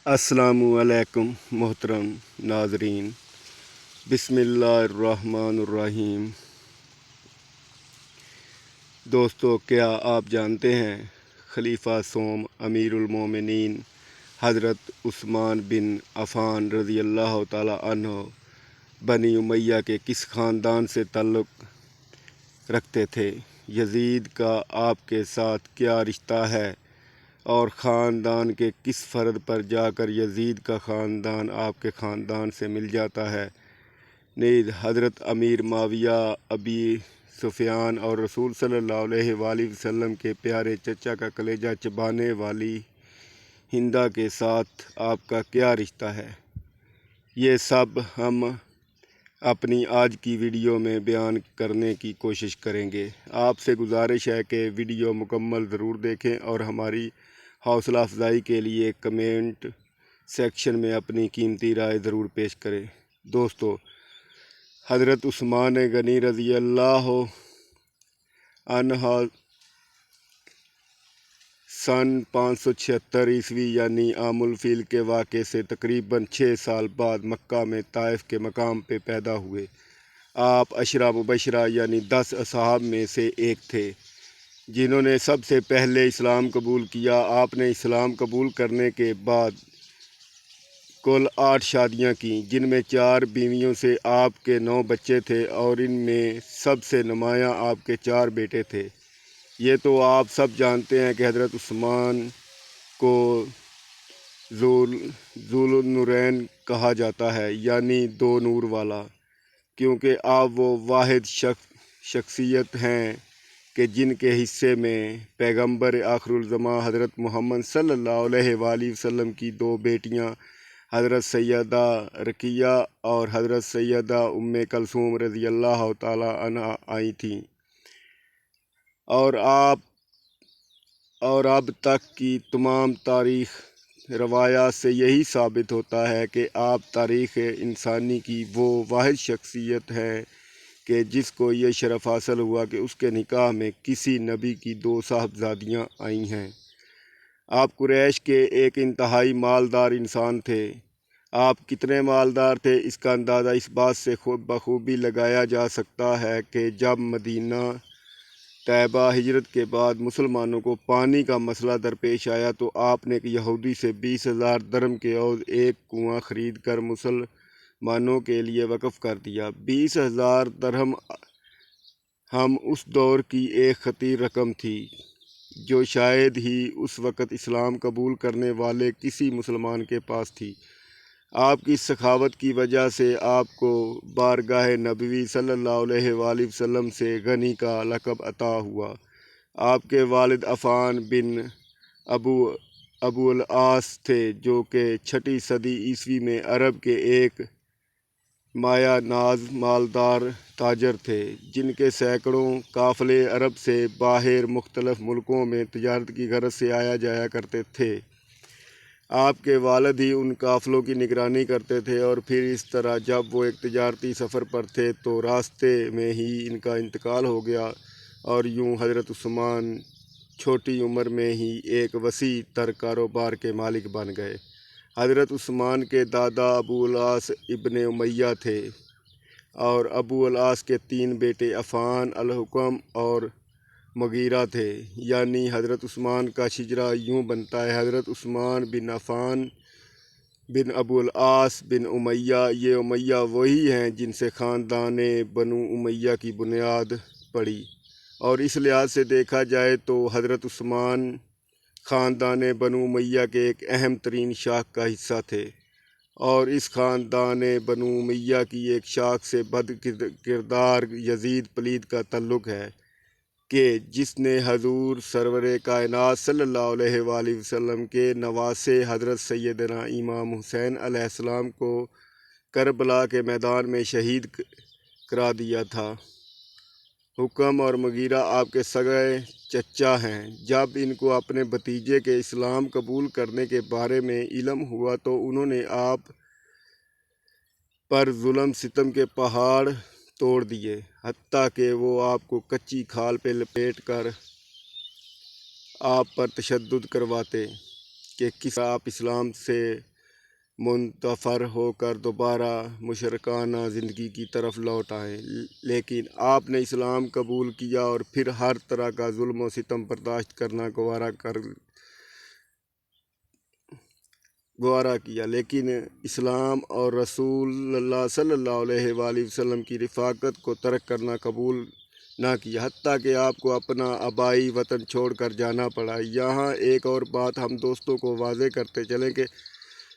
السلام علیکم محترم ناظرین، بسم اللہ الرحمن الرحیم۔ دوستو، کیا آپ جانتے ہیں خلیفہ سوم امیر المومنین حضرت عثمان بن عفان رضی اللہ تعالی عنہ بنی امیہ کے کس خاندان سے تعلق رکھتے تھے؟ یزید کا آپ کے ساتھ کیا رشتہ ہے اور خاندان کے کس فرد پر جا کر یزید کا خاندان آپ کے خاندان سے مل جاتا ہے؟ نیز حضرت امیر معاویہ ابی سفیان اور رسول صلی اللہ علیہ وآلہ وسلم کے پیارے چچا کا کلیجہ چبانے والی ہندہ کے ساتھ آپ کا کیا رشتہ ہے؟ یہ سب ہم اپنی آج کی ویڈیو میں بیان کرنے کی کوشش کریں گے۔ آپ سے گزارش ہے کہ ویڈیو مکمل ضرور دیکھیں اور ہماری حوصلہ افزائی کے لیے کمنٹ سیکشن میں اپنی قیمتی رائے ضرور پیش کریں۔ دوستو، حضرت عثمان غنی رضی اللہ عنہ سن 576 عیسوی یعنی عام الفیل کے واقعے سے تقریباً 6 سال بعد مکہ میں طائف کے مقام پہ پیدا ہوئے۔ آپ عشرہ مبشرہ یعنی 10 اصحاب میں سے ایک تھے جنہوں نے سب سے پہلے اسلام قبول کیا۔ آپ نے اسلام قبول کرنے کے بعد کل 8 شادیاں کیں، جن میں 4 بیویوں سے آپ کے 9 بچے تھے اور ان میں سب سے نمایاں آپ کے 4 بیٹے تھے۔ یہ تو آپ سب جانتے ہیں کہ حضرت عثمان کو ذو النورین کہا جاتا ہے، یعنی 2 نور والا، کیونکہ آپ وہ واحد شخصیت ہیں کہ جن کے حصے میں پیغمبر آخر الزماں حضرت محمد صلی اللہ علیہ وآلہ وسلم کی 2 بیٹیاں حضرت سیدہ رقیہ اور حضرت سیدہ ام کلثوم رضی اللہ تعالی عنہ آئی تھیں، اور اب تک کی تمام تاریخ روایات سے یہی ثابت ہوتا ہے کہ آپ تاریخ انسانی کی وہ واحد شخصیت ہے کہ جس کو یہ شرف حاصل ہوا کہ اس کے نکاح میں کسی نبی کی 2 صاحبزادیاں آئی ہیں۔ آپ قریش کے ایک انتہائی مالدار انسان تھے۔ آپ کتنے مالدار تھے اس کا اندازہ اس بات سے بخوبی لگایا جا سکتا ہے کہ جب مدینہ طیبہ ہجرت کے بعد مسلمانوں کو پانی کا مسئلہ درپیش آیا تو آپ نے ایک یہودی سے 20,000 درہم کے عوض ایک کنواں خرید کر مسلمانوں کے لیے وقف کر دیا۔ 20,000 درہم ہم اس دور کی ایک خطیر رقم تھی جو شاید ہی اس وقت اسلام قبول کرنے والے کسی مسلمان کے پاس تھی۔ آپ کی سخاوت کی وجہ سے آپ کو بارگاہ نبوی صلی اللہ علیہ وآلہ وسلم سے غنی کا لقب عطا ہوا۔ آپ کے والد عفان بن ابو العاص تھے جو کہ 6 صدی عیسوی میں عرب کے ایک مایہ ناز مالدار تاجر تھے جن کے سینکڑوں قافلے عرب سے باہر مختلف ملکوں میں تجارت کی غرض سے آیا جایا کرتے تھے۔ آپ کے والد ہی ان قافلوں کی نگرانی کرتے تھے اور پھر اس طرح جب وہ ایک تجارتی سفر پر تھے تو راستے میں ہی ان کا انتقال ہو گیا اور یوں حضرت عثمان چھوٹی عمر میں ہی ایک وسیع تر کاروبار کے مالک بن گئے۔ حضرت عثمان کے دادا ابو العاص ابن امیہ تھے اور ابو العاص کے 3 بیٹے عفان، الحکم اور مغیرہ تھے، یعنی حضرت عثمان کا شجرہ یوں بنتا ہے: حضرت عثمان بن عفان بن ابو العاص بن امیہ۔ یہ امیہ وہی ہیں جن سے خاندان بنو امیہ کی بنیاد پڑی، اور اس لحاظ سے دیکھا جائے تو حضرت عثمان خاندان بنو امیہ کے ایک اہم ترین شاخ کا حصہ تھے، اور اس خاندان بنو امیہ کی ایک شاخ سے بد کردار یزید پلید کا تعلق ہے کہ جس نے حضور سرور کائنات صلی اللہ علیہ وآلہ وسلم کے نواسے حضرت سیدنا امام حسین علیہ السلام کو کربلا کے میدان میں شہید کرا دیا تھا۔ حکم اور مغیرہ آپ کے سگے چچا ہیں۔ جب ان کو اپنے بھتیجے کے اسلام قبول کرنے کے بارے میں علم ہوا تو انہوں نے آپ پر ظلم ستم کے پہاڑ توڑ دیے، حتیٰ کہ وہ آپ کو کچی کھال پہ لپیٹ کر آپ پر تشدد کرواتے کہ کس طرح آپ اسلام سے منتفر ہو کر دوبارہ مشرکانہ زندگی کی طرف لوٹ آئیں، لیکن آپ نے اسلام قبول کیا اور پھر ہر طرح کا ظلم و ستم برداشت کرنا گوارا کیا، لیکن اسلام اور رسول اللہ صلی اللہ علیہ وآلہ وسلم کی رفاقت کو ترک کرنا قبول نہ کیا، حتیٰ کہ آپ کو اپنا آبائی وطن چھوڑ کر جانا پڑا۔ یہاں ایک اور بات ہم دوستوں کو واضح کرتے چلیں کہ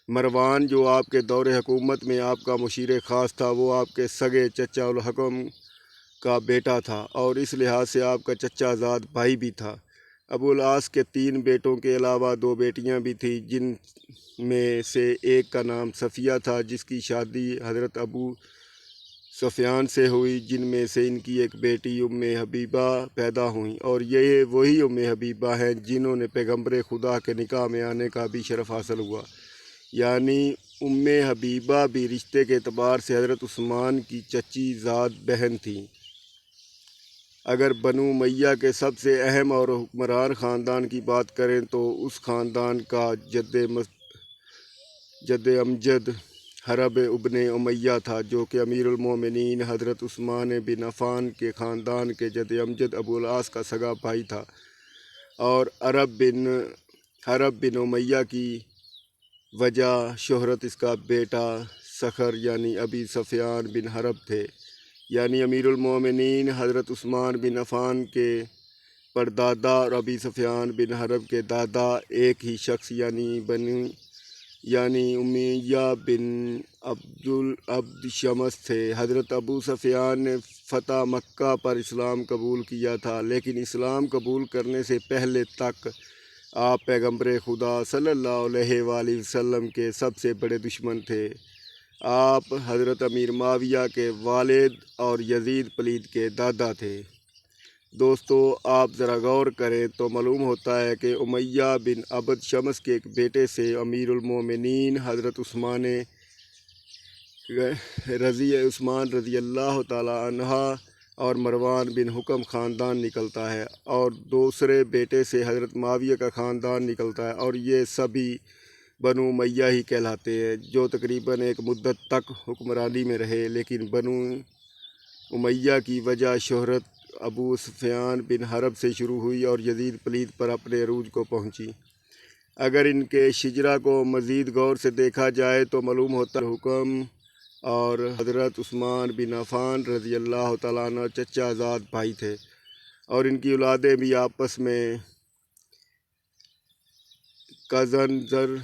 مروان جو آپ کے دور حکومت میں آپ کا مشیر خاص تھا، وہ آپ کے سگے چچا الحکم کا بیٹا تھا اور اس لحاظ سے آپ کا چچا زاد بھائی بھی تھا۔ ابو العاص کے 3 بیٹوں کے علاوہ 2 بیٹیاں بھی تھیں، جن میں سے ایک کا نام صفیہ تھا، جس کی شادی حضرت ابو سفیان سے ہوئی، جن میں سے ان کی ایک بیٹی ام حبیبہ پیدا ہوئیں، اور یہ وہی ام حبیبہ ہیں جنہوں نے پیغمبر خدا کے نکاح میں آنے کا بھی شرف حاصل ہوا، یعنی ام حبیبہ بھی رشتے کے اعتبار سے حضرت عثمان کی چچی زاد بہن تھیں۔ اگر بنو امیہ کے سب سے اہم اور حکمران خاندان کی بات کریں تو اس خاندان کا جد امجد حرب ابن امیہ تھا، جو کہ امیر المومنین حضرت عثمان بن عفان کے خاندان کے جد امجد ابو العاص کا سگا بھائی تھا، اور حرب بن امیہ کی وجہ شہرت اس کا بیٹا صخر یعنی ابی سفیان بن حرب تھے، یعنی امیر المومنین حضرت عثمان بن عفان کے پردادا اور ابی سفیان بن حرب کے دادا ایک ہی شخص یعنی امیہ بن عبد شمس تھے۔ حضرت ابو سفیان نے فتح مکہ پر اسلام قبول کیا تھا، لیکن اسلام قبول کرنے سے پہلے تک آپ پیغمبر خدا صلی اللہ علیہ وآلہ وسلم کے سب سے بڑے دشمن تھے۔ آپ حضرت امیر معاویہ کے والد اور یزید پلید کے دادا تھے۔ دوستو، آپ ذرا غور کریں تو معلوم ہوتا ہے کہ امیہ بن عبد شمس کے ایک بیٹے سے امیر المومنین حضرت عثمان رضی اللہ تعالی عنہ اور مروان بن حکم خاندان نکلتا ہے، اور دوسرے بیٹے سے حضرت معاویہ کا خاندان نکلتا ہے، اور یہ سبھی بنو امیہ ہی کہلاتے ہیں، جو تقریباً ایک مدت تک حکمرانی میں رہے، لیکن بنو امیہ کی وجہ شہرت ابو سفیان بن حرب سے شروع ہوئی اور یزید پلید پر اپنے عروج کو پہنچی۔ اگر ان کے شجرہ کو مزید غور سے دیکھا جائے تو معلوم ہوتا ہے حکم اور حضرت عثمان بن عفان رضی اللہ تعالیٰ عنہ چچا زاد بھائی تھے، اور ان کی اولادیں بھی آپس میں کزن زر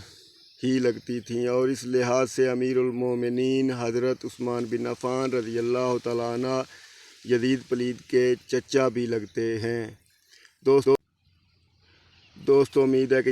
ہی لگتی تھیں، اور اس لحاظ سے امیر المومنین حضرت عثمان بن عفان رضی اللہ تعالیٰ عنہ یزید پلید کے چچا بھی لگتے ہیں۔ دوستو، امید ہے کہ